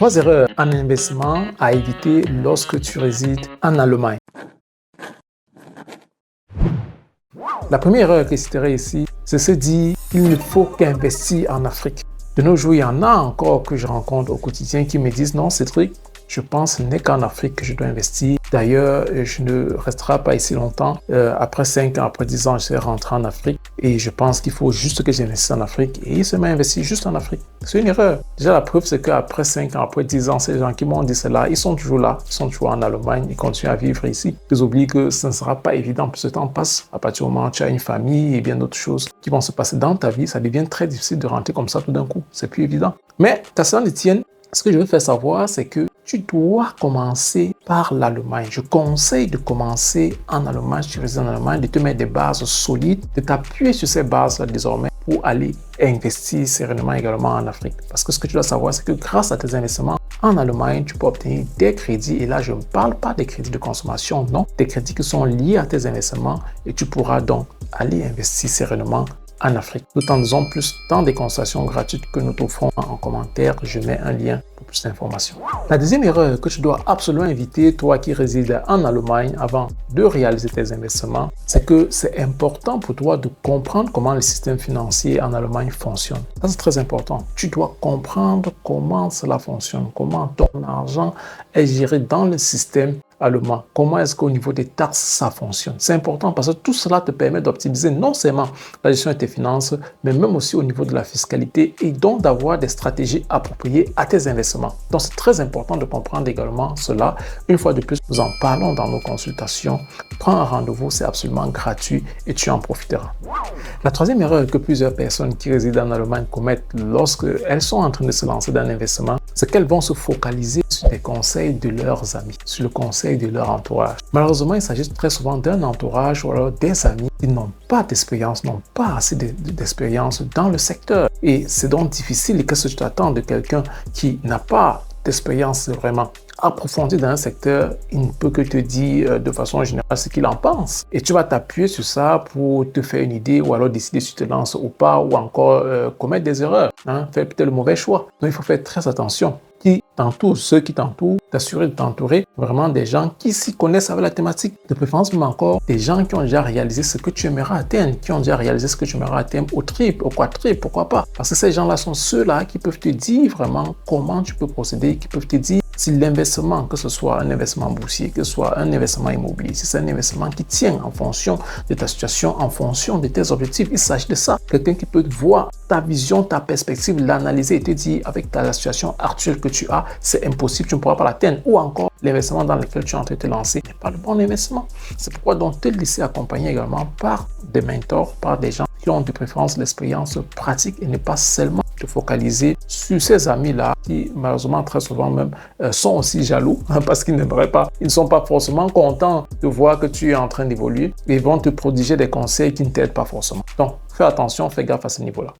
3 erreurs en investissement à éviter lorsque tu résides en Allemagne. La première erreur que je citerai ici, c'est se dire qu'il ne faut qu'investir en Afrique. De nos jours, il y en a encore que je rencontre au quotidien qui me disent non, Cédric, je pense ce n'est qu'en Afrique que je dois investir. D'ailleurs, je ne resterai pas ici longtemps. Après 5 ans, après 10 ans, je serai rentré en Afrique et je pense qu'il faut juste que j'investisse en Afrique et seulement investir juste en Afrique. C'est une erreur. Déjà, la preuve, c'est qu'après 5 ans, après 10 ans, ces gens qui m'ont dit cela, ils sont toujours là, ils sont toujours en Allemagne, ils continuent à vivre ici. Ils oublient que ce ne sera pas évident, plus le temps passe. À partir du moment où tu as une famille et bien d'autres choses qui vont se passer dans ta vie, ça devient très difficile de rentrer comme ça tout d'un coup. C'est plus évident. Mais, qu'à cela ne tienne, ce que je veux faire savoir, c'est que tu dois commencer par l'Allemagne. Je conseille de commencer en Allemagne, si tu résides en Allemagne, de te mettre des bases solides, de t'appuyer sur ces bases-là désormais pour aller investir sereinement également en Afrique. Parce que ce que tu dois savoir, c'est que grâce à tes investissements en Allemagne, tu peux obtenir des crédits. Et là, je ne parle pas des crédits de consommation, non. Des crédits qui sont liés à tes investissements et tu pourras donc aller investir sereinement en Afrique. Nous t'en disons plus dans des consultations gratuites que nous t'offrons en commentaire. Je mets un lien pour plus d'informations. La deuxième erreur que tu dois absolument éviter, toi qui résides en Allemagne, avant de réaliser tes investissements, c'est que c'est important pour toi de comprendre comment le système financier en Allemagne fonctionne. Ça, c'est très important. Tu dois comprendre comment cela fonctionne, comment ton argent est géré dans le système allemand. Comment est-ce qu'au niveau des taxes, ça fonctionne? C'est important parce que tout cela te permet d'optimiser non seulement la gestion de tes finances, mais même aussi au niveau de la fiscalité et donc d'avoir des stratégies appropriées à tes investissements. Donc, c'est très important de comprendre également cela. Une fois de plus, nous en parlons dans nos consultations. Prends un rendez-vous, c'est absolument gratuit et tu en profiteras. La troisième erreur que plusieurs personnes qui résident en Allemagne commettent lorsqu'elles sont en train de se lancer dans l'investissement, c'est qu'elles vont se focaliser sur les conseils de leurs amis, sur le conseil de leur entourage. Malheureusement, il s'agit très souvent d'un entourage ou alors des amis qui n'ont pas d'expérience, n'ont pas assez d'expérience dans le secteur. Et c'est donc difficile. Qu'est-ce que tu t'attends de quelqu'un qui n'a pas d'expérience vraiment approfondie dans un secteur? Il ne peut que te dire de façon générale ce qu'il en pense. Et tu vas t'appuyer sur ça pour te faire une idée ou alors décider si tu te lances ou pas ou encore commettre des erreurs, faire peut-être le mauvais choix. Donc, il faut faire très attention. Qui t'entourent, ceux qui t'entourent, t'assurer de t'entourer vraiment des gens qui s'y connaissent avec la thématique. De préférence même encore des gens qui ont déjà réalisé ce que tu aimeras atteindre, qui ont déjà réalisé ce que tu aimeras atteindre au triple, au quadruple, pourquoi pas. Parce que ces gens-là sont ceux-là qui peuvent te dire vraiment comment tu peux procéder, qui peuvent te dire si l'investissement, que ce soit un investissement boursier, que ce soit un investissement immobilier, si c'est un investissement qui tient en fonction de ta situation, en fonction de tes objectifs, il s'agit de ça. Quelqu'un qui peut voir ta vision, ta perspective, l'analyser et te dire avec la situation actuelle que tu as, c'est impossible, tu ne pourras pas l'atteindre. Ou encore, l'investissement dans lequel tu es en train de te lancer n'est pas le bon investissement. C'est pourquoi donc te laisser accompagner également par des mentors, par des gens qui ont de préférence l'expérience pratique et ne pas seulement te focaliser sur ces amis-là qui malheureusement très souvent même sont aussi jaloux parce qu'ils n'aimeraient pas, ils ne sont pas forcément contents de voir que tu es en train d'évoluer et vont te prodiguer des conseils qui ne t'aident pas forcément. Donc, fais attention, fais gaffe à ce niveau-là.